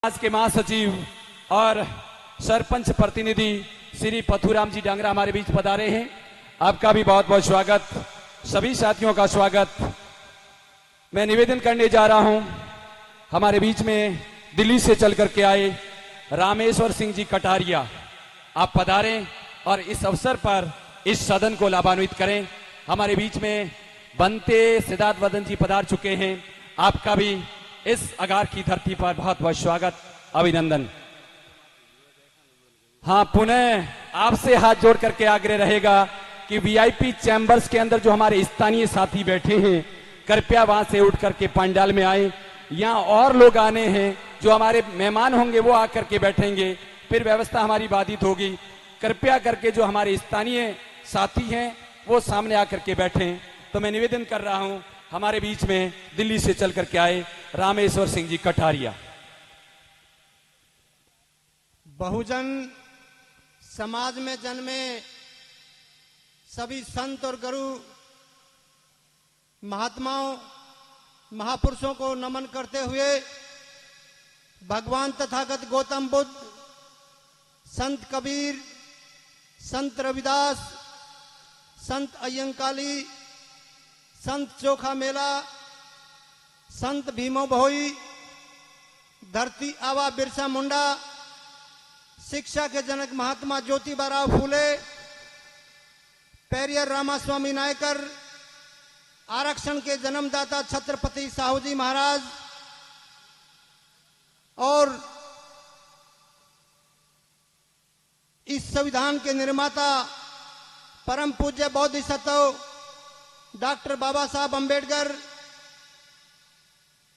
आज के महासचिव और सरपंच प्रतिनिधि श्री पथुराम जी डांगरा हमारे बीच पधारे हैं। आपका भी बहुत बहुत स्वागत, सभी साथियों का स्वागत। मैं निवेदन करने जा रहा हूं, हमारे बीच में दिल्ली से चल करके आए रामेश्वर सिंह जी कटारिया, आप पधारें और इस अवसर पर इस सदन को लाभान्वित करें। हमारे बीच में बनते सिद्धार्थ वदन जी पधार चुके हैं। आपका भी इस अगार की धरती पर बहुत बहुत स्वागत, अभिनंदन। हाँ, पुनः आपसे हाथ जोड़ करके आग्रह रहेगा कि वीआईपी चैंबर्स के अंदर जो हमारे स्थानीय साथी बैठे हैं, कृपया वहां से उठ करके पंडाल में आए। यहाँ और लोग आने हैं, जो हमारे मेहमान होंगे वो आकर के बैठेंगे, फिर व्यवस्था हमारी बाधित होगी। कृपया करके जो हमारे स्थानीय साथी हैं वो सामने आकर के बैठें। तो मैं निवेदन कर रहा हूं, हमारे बीच में दिल्ली से चल करके आए रामेश्वर सिंह जी कटारिया। बहुजन समाज में जन्मे सभी संत और गुरु महात्माओं महापुरुषों को नमन करते हुए भगवान तथागत गौतम बुद्ध, संत कबीर, संत रविदास, संत अयंकाली, संत चोखा मेला, संत भीमो भोई, धरती आबा बिरसा मुंडा, शिक्षा के जनक महात्मा ज्योतिबा फूले, पेरियर रामास्वामी नायकर, आरक्षण के जन्मदाता छत्रपति साहूजी महाराज और इस संविधान के निर्माता परम पूज्य बोधिसत्व डॉक्टर बाबा साहब अम्बेडकर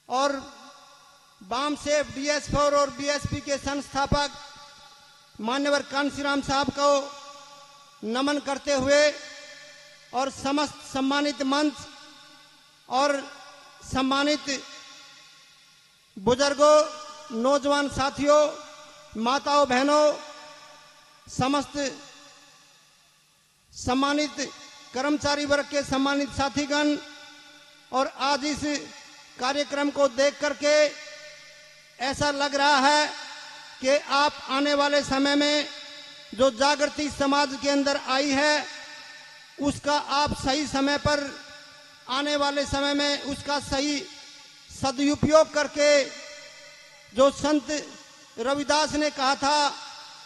और बामसेफ BS4 और BSP के संस्थापक मान्यवर कांशीराम साहब को नमन करते हुए और समस्त सम्मानित मंच और सम्मानित बुजुर्गों, नौजवान साथियों, माताओं, बहनों, समस्त सम्मानित कर्मचारी वर्ग के सम्मानित साथीगण, और आज इस कार्यक्रम को देख करके ऐसा लग रहा है कि आप आने वाले समय में जो जागृति समाज के अंदर आई है उसका आप सही समय पर, आने वाले समय में उसका सही सदुपयोग करके, जो संत रविदास ने कहा था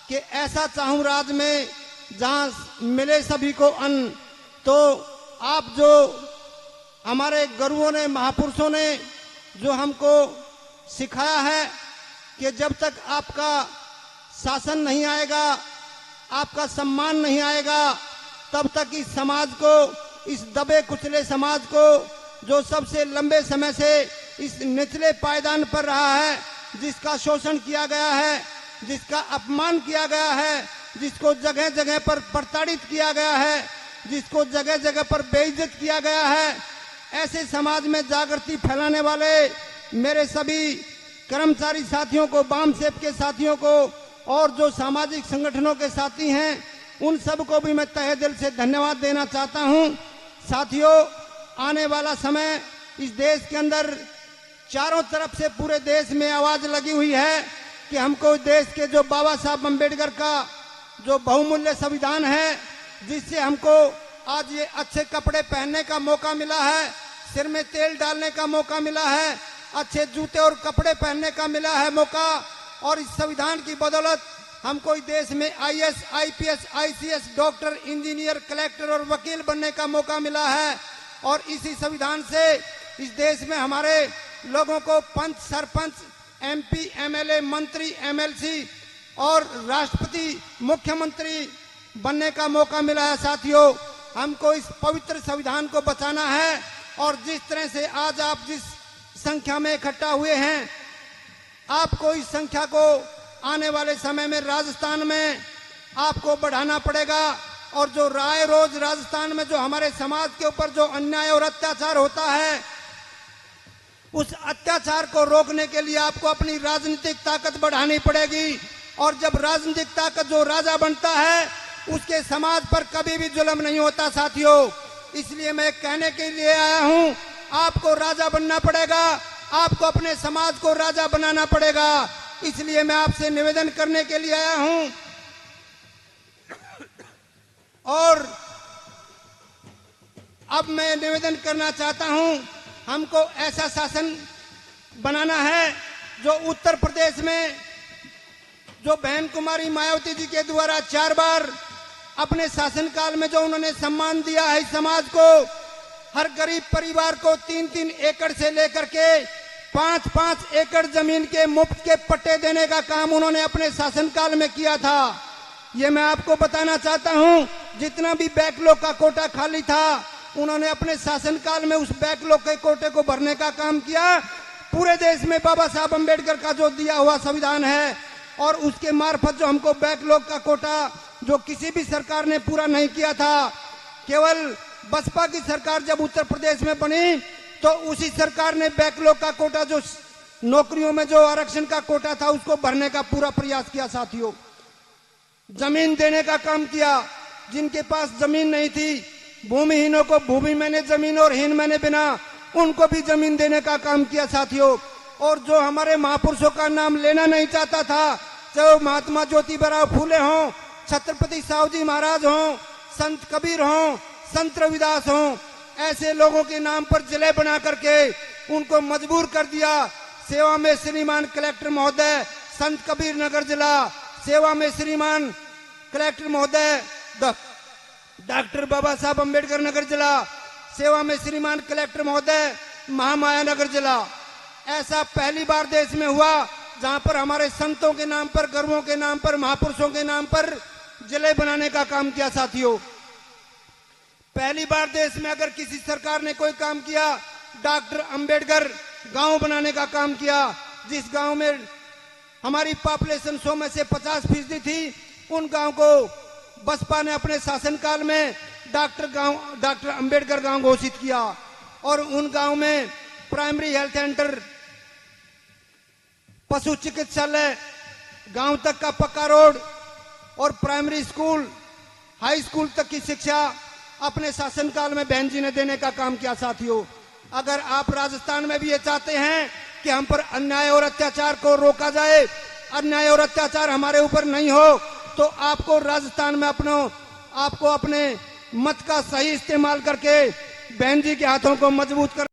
कि ऐसा चाहूं राज में जहां मिले सभी को अन्न, तो आप जो हमारे गुरुओं ने, महापुरुषों ने जो हमको सिखाया है कि जब तक आपका शासन नहीं आएगा, आपका सम्मान नहीं आएगा, तब तक इस समाज को, इस दबे कुचले समाज को, जो सबसे लंबे समय से इस निचले पायदान पर रहा है, जिसका शोषण किया गया है, जिसका अपमान किया गया है, जिसको जगह जगह पर प्रताड़ित किया गया है, जिसको जगह जगह पर बेइज्जत किया गया है, ऐसे समाज में जागृति फैलाने वाले मेरे सभी कर्मचारी साथियों को, बामसेफ के साथियों को और जो सामाजिक संगठनों के साथी हैं, उन सब को भी मैं तहे दिल से धन्यवाद देना चाहता हूं। साथियों, आने वाला समय इस देश के अंदर चारों तरफ से पूरे देश में आवाज लगी हुई है कि हमको देश के जो बाबा साहब अम्बेडकर का जो बहुमूल्य संविधान है, जिससे हमको आज ये अच्छे कपड़े पहनने का मौका मिला है, सिर में तेल डालने का मौका मिला है, अच्छे जूते और कपड़े पहनने का मिला है मौका, और इस संविधान की बदौलत हमको इस देश में IAS, IPS, ICS, doctor, engineer, collector और वकील बनने का मौका मिला है। और इसी संविधान से इस देश में हमारे लोगों को पंच, सरपंच, MP, MLA, मंत्री, MLC और राष्ट्रपति, मुख्यमंत्री बनने का मौका मिला है। साथियों, हमको इस पवित्र संविधान को बचाना है, और जिस तरह से आज आप जिस संख्या में इकट्ठा हुए हैं, आपको इस संख्या को आने वाले समय में राजस्थान में आपको बढ़ाना पड़ेगा। और जो राय रोज राजस्थान में जो हमारे समाज के ऊपर जो अन्याय और अत्याचार होता है, उस अत्याचार को रोकने के लिए आपको अपनी राजनीतिक ताकत बढ़ानी पड़ेगी। और जब राजनीतिक ताकत जो राजा बनता है, उसके समाज पर कभी भी जुल्म नहीं होता। साथियों, इसलिए मैं कहने के लिए आया हूं, आपको राजा बनना पड़ेगा, आपको अपने समाज को राजा बनाना पड़ेगा। इसलिए मैं आपसे निवेदन करने के लिए आया हूं। और अब मैं निवेदन करना चाहता हूं, हमको ऐसा शासन बनाना है जो उत्तर प्रदेश में जो बहन कुमारी मायावती जी के द्वारा 4 बार अपने शासनकाल में जो उन्होंने सम्मान दिया है समाज को, हर गरीब परिवार को 3-3 एकड़ से लेकर के 5-5 एकड़ जमीन के मुफ्त के पट्टे देने का काम उन्होंने अपने शासनकाल में किया था। ये मैं आपको बताना चाहता हूं, जितना भी बैकलॉग का कोटा खाली था उन्होंने अपने शासनकाल में उस बैकलॉग के कोटे को भरने का काम किया। पूरे देश में बाबा साहब अम्बेडकर का जो दिया हुआ संविधान है और उसके मार्फत जो हमको बैकलॉग का कोटा जो किसी भी सरकार ने पूरा नहीं किया था, केवल बसपा की सरकार जब उत्तर प्रदेश में बनी तो उसी सरकार ने बैकलॉग का कोटा जो नौकरियों में जो आरक्षण का कोटा था उसको भरने का पूरा प्रयास किया। साथियों, जमीन देने का काम किया, जिनके पास जमीन नहीं थी, भूमिहीनों को भूमि मैंने जमीन और हीन मैंने बिना, उनको भी जमीन देने का काम किया साथियों। और जो हमारे महापुरुषों का नाम लेना नहीं चाहता था, चाहे महात्मा ज्योतिबा फूले हों, छत्रपति साहू जी महाराज हों, संत कबीर हों, संत रविदास हों, ऐसे लोगों के नाम पर जिले बना करके उनको मजबूर कर दिया। सेवा में श्रीमान कलेक्टर महोदय संत कबीर नगर जिला, सेवा में श्रीमान कलेक्टर महोदय डॉक्टर बाबा साहब अम्बेडकर नगर जिला, सेवा में श्रीमान कलेक्टर महोदय महामाया नगर जिला। ऐसा पहली बार देश में हुआ जहां पर हमारे संतों के नाम पर, गर्वों के नाम पर, महापुरुषों के नाम पर जिले बनाने का काम किया। साथियों, पहली बार देश में अगर किसी सरकार ने कोई काम किया, डॉक्टर अंबेडकर गांव बनाने का काम किया। जिस गांव में हमारी पॉपुलेशन 100 में से 50% थी, उन गांव को बसपा ने अपने शासनकाल में डॉक्टर अंबेडकर गांव घोषित किया। और उन गांव में प्राइमरी हेल्थ सेंटर, पशु चिकित्सालय, गांव तक का पक्का रोड और प्राइमरी स्कूल, हाई स्कूल तक की शिक्षा अपने शासनकाल में बहन जी ने देने का काम किया। साथियों, अगर आप राजस्थान में भी ये चाहते हैं कि हम पर अन्याय और अत्याचार को रोका जाए, अन्याय और अत्याचार हमारे ऊपर नहीं हो, तो आपको राजस्थान में आपको अपने मत का सही इस्तेमाल करके बहन जी के हाथों को मजबूत कर